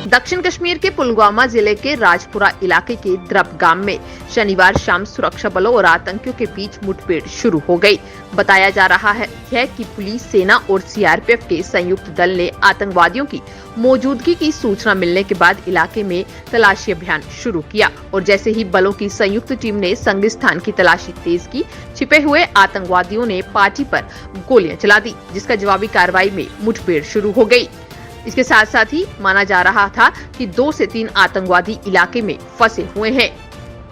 दक्षिण कश्मीर के पुलवामा जिले के राजपुरा इलाके के द्रब गांव में शनिवार शाम सुरक्षा बलों और आतंकियों के बीच मुठभेड़ शुरू हो गई। बताया जा रहा है कि पुलिस, सेना और सीआरपीएफ के संयुक्त दल ने आतंकवादियों की मौजूदगी की सूचना मिलने के बाद इलाके में तलाशी अभियान शुरू किया और जैसे ही बलों की संयुक्त टीम ने संदिग्ध स्थान की तलाशी तेज की, छिपे हुए आतंकवादियों ने पार्टी पर गोलियां चला दी, जिसका जवाबी कार्रवाई में मुठभेड़ शुरू हो गई। इसके साथ साथ ही माना जा रहा था कि 2 से 3 आतंकवादी इलाके में फंसे हुए हैं।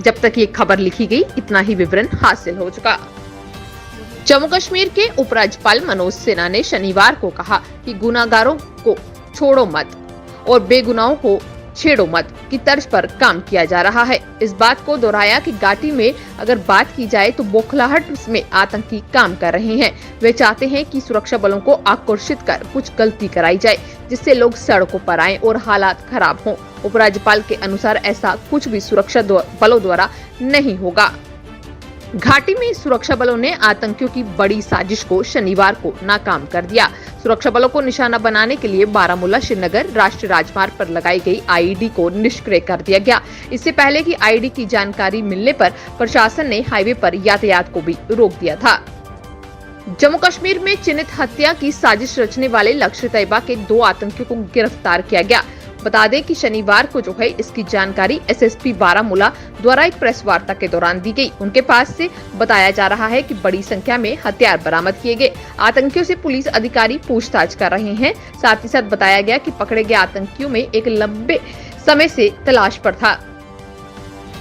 जब तक ये खबर लिखी गई, इतना ही विवरण हासिल हो चुका। जम्मू कश्मीर के उपराज्यपाल मनोज सिन्हा ने शनिवार को कहा कि गुनाहगारों को छोड़ो मत और बेगुनाहों को छेड़ो मत की तर्ज पर काम किया जा रहा है। इस बात को दोहराया कि घाटी में अगर बात की जाए तो बौखलाहट में आतंकी काम कर रहे हैं। वे चाहते हैं कि सुरक्षा बलों को आकर्षित कर कुछ गलती कराई जाए, जिससे लोग सड़कों पर आएं और हालात खराब हों। उपराज्यपाल के अनुसार ऐसा कुछ भी सुरक्षा बलों द्वारा नहीं होगा। घाटी में सुरक्षा बलों ने आतंकियों की बड़ी साजिश को शनिवार को नाकाम कर दिया। सुरक्षा बलों को निशाना बनाने के लिए बारामूला श्रीनगर राष्ट्रीय राजमार्ग पर लगाई गई आईईडी को निष्क्रिय कर दिया गया। इससे पहले कि आईईडी की जानकारी मिलने पर प्रशासन ने हाईवे पर यातायात को भी रोक दिया था। जम्मू कश्मीर में चिन्हित हत्या की साजिश रचने वाले लश्कर तैयबा के 2 आतंकियों को गिरफ्तार किया गया। बता दें कि शनिवार को इसकी जानकारी एसएसपी बारामूला द्वारा एक प्रेस वार्ता के दौरान दी गई। उनके पास से बताया जा रहा है कि बड़ी संख्या में हथियार बरामद किए गए। आतंकियों से पुलिस अधिकारी पूछताछ कर रहे हैं। साथ ही साथ बताया गया कि पकड़े गए आतंकियों में एक लंबे समय से तलाश पर था।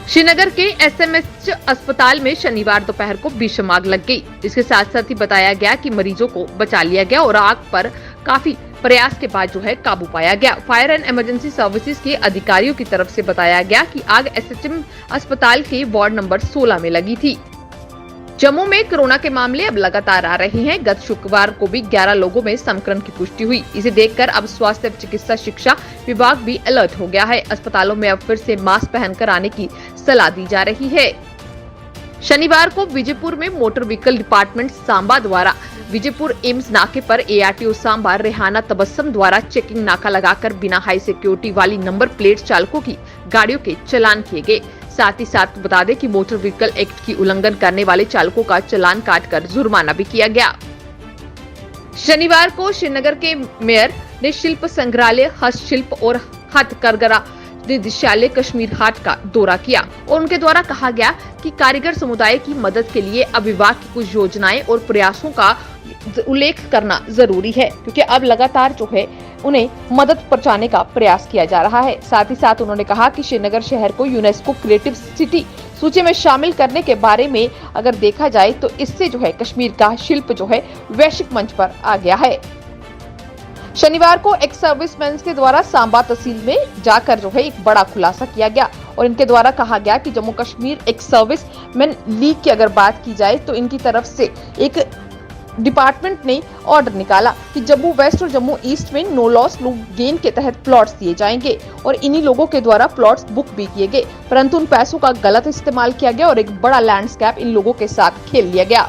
श्रीनगर के एसएमएच अस्पताल में शनिवार दोपहर को भीषण आग लग गई। इसके साथ साथ ही बताया गया कि मरीजों को बचा लिया गया और आग पर काफी प्रयास के बाद काबू पाया गया। फायर एंड इमरजेंसी सर्विसेज के अधिकारियों की तरफ से बताया गया कि आग एसएचएम अस्पताल के वार्ड नंबर 16 में लगी थी। जम्मू में कोरोना के मामले अब लगातार आ रहे हैं। गत शुक्रवार को भी 11 लोगों में संक्रमण की पुष्टि हुई। इसे देखकर अब स्वास्थ्य एवं चिकित्सा शिक्षा विभाग भी अलर्ट हो गया है। अस्पतालों में अब फिर से मास्क पहनकर आने की सलाह दी जा रही है। शनिवार को विजयपुर में मोटर व्हीकल डिपार्टमेंट सांबा द्वारा विजयपुर एम्स नाके पर एआरटीओ सांबा रेहाना तबस्सम द्वारा चेकिंग नाका लगाकर बिना हाई सिक्योरिटी वाली नंबर प्लेट चालकों की गाड़ियों के चालान किए गए। साथ ही साथ बता दें कि मोटर व्हीकल एक्ट की उल्लंघन करने वाले चालकों का चालान काटकर जुर्माना भी किया गया। शनिवार को श्रीनगर के मेयर ने शिल्प संग्रहालय, हस्तशिल्प और हथकरघा निदेशालय कश्मीर हाट का दौरा किया और उनके द्वारा कहा गया कि कारीगर समुदाय की मदद के लिए अब विभाग की कुछ योजनाएं और प्रयासों का उल्लेख करना जरूरी है, क्योंकि अब लगातार उन्हें मदद पहुंचाने का प्रयास किया जा रहा है। साथ ही साथ उन्होंने कहा कि श्रीनगर शहर को यूनेस्को क्रिएटिव सिटी सूची में शामिल करने के बारे में अगर देखा जाए तो इससे कश्मीर का शिल्प वैश्विक मंच पर आ गया है। शनिवार को एक सर्विसमैन के द्वारा सांबा तहसील में जाकर एक बड़ा खुलासा किया गया और इनके द्वारा कहा गया कि जम्मू कश्मीर एक सर्विसमैन लीग की अगर बात की जाए तो इनकी तरफ से एक डिपार्टमेंट ने ऑर्डर निकाला कि जम्मू वेस्ट और जम्मू ईस्ट में नो लॉस नो गेन के तहत प्लॉट्स दिए जाएंगे और इन्हीं लोगों के द्वारा प्लॉट्स बुक भी किए गए, परंतु उन पैसों का गलत इस्तेमाल किया गया और एक बड़ा लैंडस्केप इन लोगों के साथ खेल लिया गया।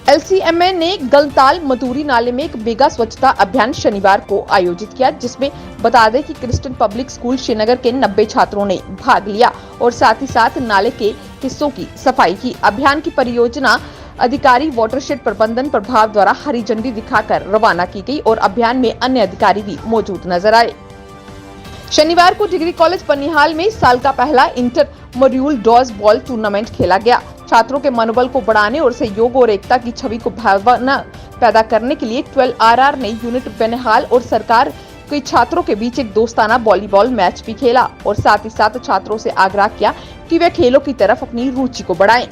एलसीएमए ने गलताल मधुरी नाले में एक मेगा स्वच्छता अभियान शनिवार को आयोजित किया, जिसमें बता दें कि क्रिस्टियन पब्लिक स्कूल श्रीनगर के 90 छात्रों ने भाग लिया और साथ ही साथ नाले के हिस्सों की सफाई की। अभियान की परियोजना अधिकारी वाटरशेड प्रबंधन प्रभाग द्वारा हरी झंडी दिखाकर रवाना की गई और अभियान में अन्य अधिकारी भी मौजूद नजर आए। शनिवार को डिग्री कॉलेज बनिहाल में साल का पहला inter module dodge ball tournament खेला गया। छात्रों के मनोबल को बढ़ाने और सहयोग और एकता की छवि को भावना पैदा करने के लिए 12RR ने यूनिट बनिहाल और सरकार के छात्रों के बीच एक दोस्ताना वॉलीबॉल मैच भी खेला और साथ ही साथ छात्रों से आग्रह किया कि वे खेलों की तरफ अपनी रुचि को बढ़ाएं।